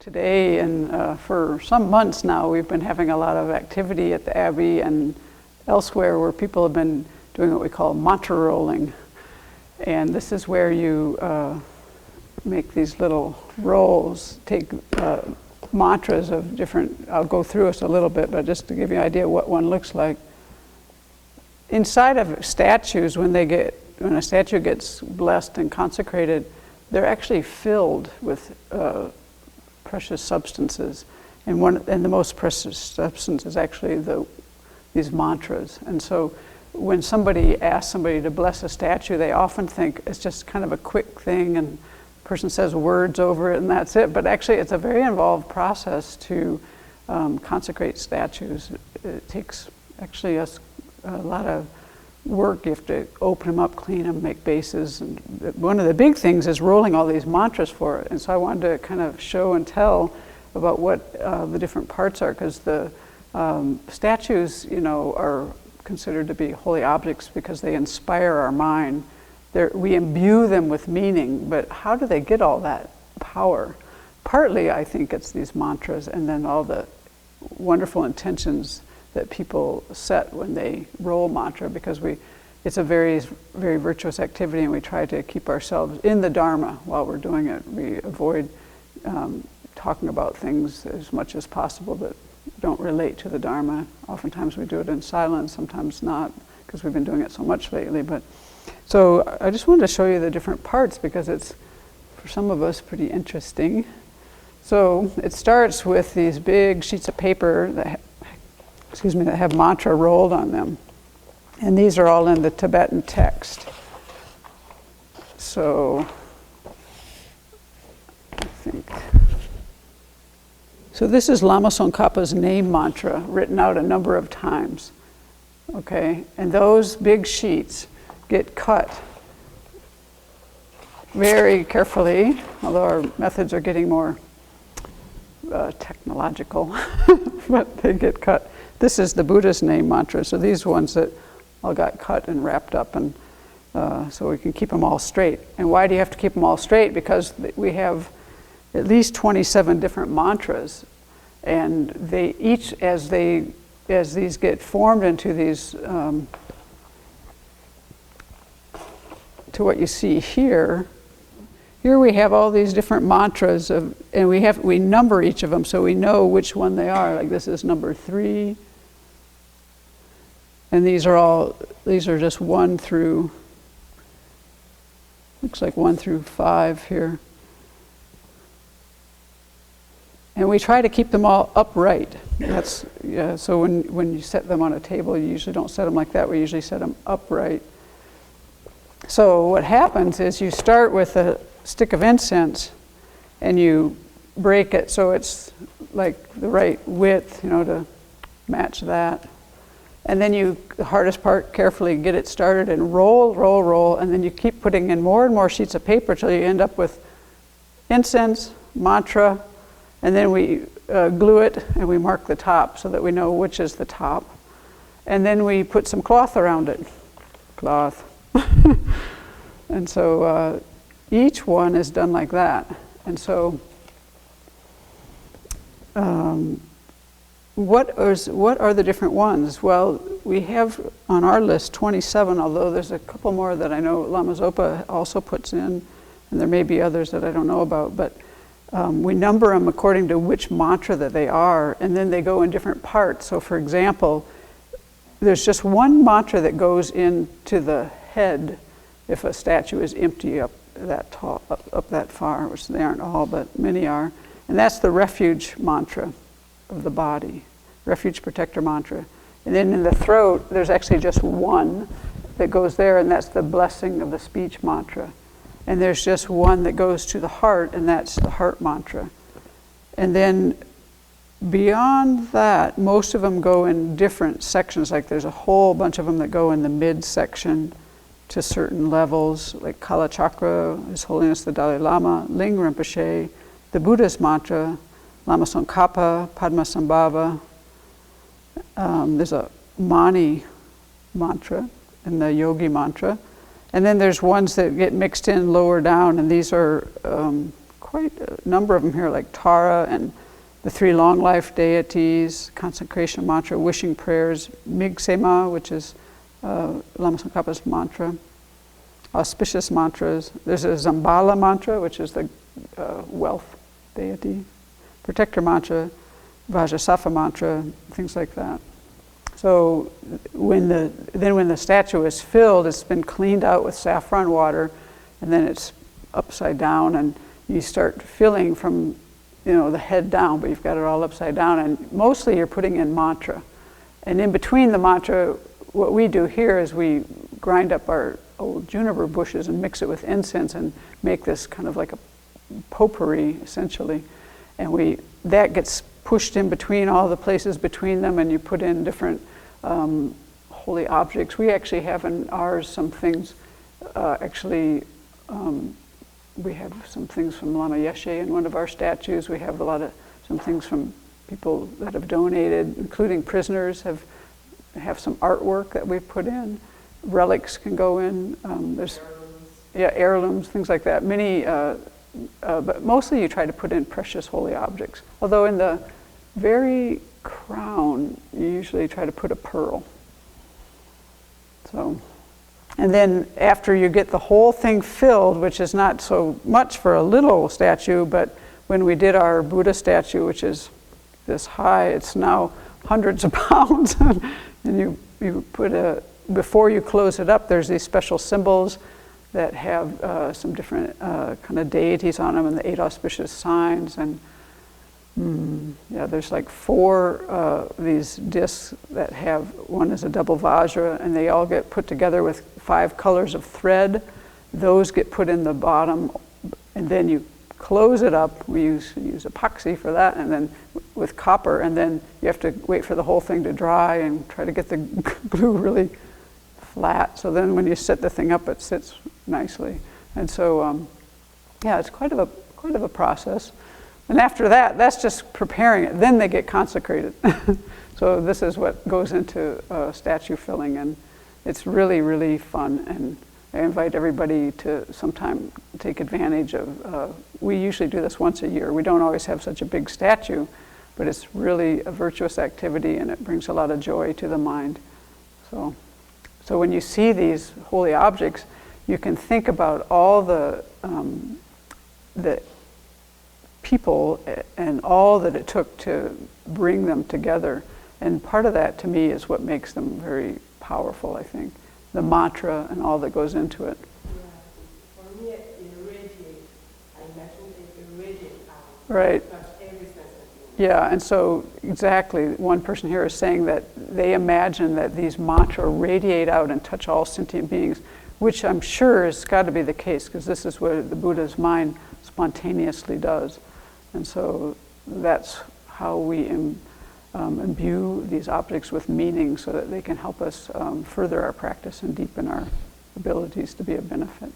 Today and for some months now, we've been having a lot of activity at the Abbey and elsewhere where people have been doing what we call mantra rolling. And this is where you make these little rolls, take mantras of different, I'll go through us a little bit, but just to give you an idea what one looks like. Inside of statues, when a statue gets blessed and consecrated, they're actually filled with precious substances, and the most precious substance is actually these mantras. And so when somebody asks somebody to bless a statue, they often think it's just kind of a quick thing and the person says words over it and that's it, but actually it's a very involved process to consecrate statues. It takes actually a lot of work. You have to open them up, clean them, make bases, and one of the big things is rolling all these mantras for it. And so I wanted to kind of show and tell about what the different parts are, because the statues, are considered to be holy objects because they inspire our mind. We imbue them with meaning, but how do they get all that power? Partly, I think it's these mantras and then all the wonderful intentions that people set when they roll mantra, because it's a very, very virtuous activity, and we try to keep ourselves in the Dharma while we're doing it. We avoid talking about things as much as possible that don't relate to the Dharma. Oftentimes we do it in silence, sometimes not, because we've been doing it so much lately. So I just wanted to show you the different parts because it's, for some of us, pretty interesting. So it starts with these big sheets of paper that have mantra rolled on them. And these are all in the Tibetan text. So this is Lama Tsongkhapa's name mantra, written out a number of times. Okay, and those big sheets get cut very carefully, although our methods are getting more technological, but they get cut. This is the Buddha's name mantra, so these ones that all got cut and wrapped up, and so we can keep them all straight. And why do you have to keep them all straight? Because we have at least 27 different mantras, and they each, as these get formed into these, to what you see here. Here we have all these different mantras and we number each of them so we know which one they are. Like this is number 3. And these are just 1 through, looks like 1 through 5 here. And we try to keep them all upright. So when you set them on a table, you usually don't set them like that. We usually set them upright. So what happens is you start with a stick of incense and you break it so it's like the right width, to match that. And then the hardest part, carefully get it started and roll, and then you keep putting in more and more sheets of paper till you end up with incense, mantra, and then we glue it and we mark the top so that we know which is the top. And then we put some cloth around it. Cloth. And so each one is done like that. And so what are the different ones? Well, we have on our list 27, although there's a couple more that I know Lama Zopa also puts in, and there may be others that I don't know about, but we number them according to which mantra that they are, and then they go in different parts. So for example, there's just one mantra that goes into the head if a statue is empty up that tall, up that far, which they aren't all, but many are. And that's the refuge mantra of the body, refuge protector mantra. And then in the throat, there's actually just one that goes there, and that's the blessing of the speech mantra. And there's just one that goes to the heart, and that's the heart mantra. And then beyond that, most of them go in different sections. Like there's a whole bunch of them that go in the midsection to certain levels, like Kala Chakra, His Holiness the Dalai Lama, Ling Rinpoche, the Buddhist mantra, Lama Tsongkhapa, Padmasambhava. There's a Mani mantra and the Yogi mantra. And then there's ones that get mixed in lower down, and these are quite a number of them here, like Tara and the 3 long life deities, consecration mantra, wishing prayers, Migsema, which is Lama Tsongkhapa's mantra, auspicious mantras. There's a Zambala mantra, which is the wealth deity, protector mantra, Vajrasattva mantra, things like that. So when the statue is filled, it's been cleaned out with saffron water, and then it's upside down, and you start filling from the head down, but you've got it all upside down, and mostly you're putting in mantra. And in between the mantra, what we do here is we grind up our old juniper bushes and mix it with incense and make this kind of like a potpourri, essentially. And that gets pushed in between all the places between them, and you put in different holy objects. We actually have in ours some things, we have some things from Lama Yeshe in one of our statues. We have some things from people that have donated, including prisoners have some artwork that we've put in. Relics can go in. There's heirlooms, things like that. Many, but mostly you try to put in precious holy objects. Although in the very crown, you usually try to put a pearl. So, and then after you get the whole thing filled, which is not so much for a little statue, but when we did our Buddha statue, which is this high, it's now hundreds of pounds, and you put before you close it up, there's these special symbols that have some different kind of deities on them and the 8 auspicious signs, and there's like 4 these discs that have, one is a double vajra, and they all get put together with 5 colors of thread. Those get put in the bottom, and then you close it up. We use epoxy for that, and then with copper, and then you have to wait for the whole thing to dry and try to get the glue really flat. So then when you set the thing up, it sits nicely. And so, it's quite of a process. And after that, that's just preparing it. Then they get consecrated. So this is what goes into statue filling, and it's really, really fun. And I invite everybody to sometime take advantage of, we usually do this once a year. We don't always have such a big statue, but it's really a virtuous activity, and it brings a lot of joy to the mind. So when you see these holy objects, you can think about all the people and all that it took to bring them together. And part of that, to me, is what makes them very powerful, I think. The mantra and all that goes into it. Yeah, for me, it irradiates. I imagine it irradiates out. Right. Every sense of Yeah, and so exactly, one person here is saying that they imagine that these mantra radiate out and touch all sentient beings, which I'm sure has got to be the case, because this is what the Buddha's mind spontaneously does. And so that's how we imbue these objects with meaning, so that they can help us further our practice and deepen our abilities to be of benefit.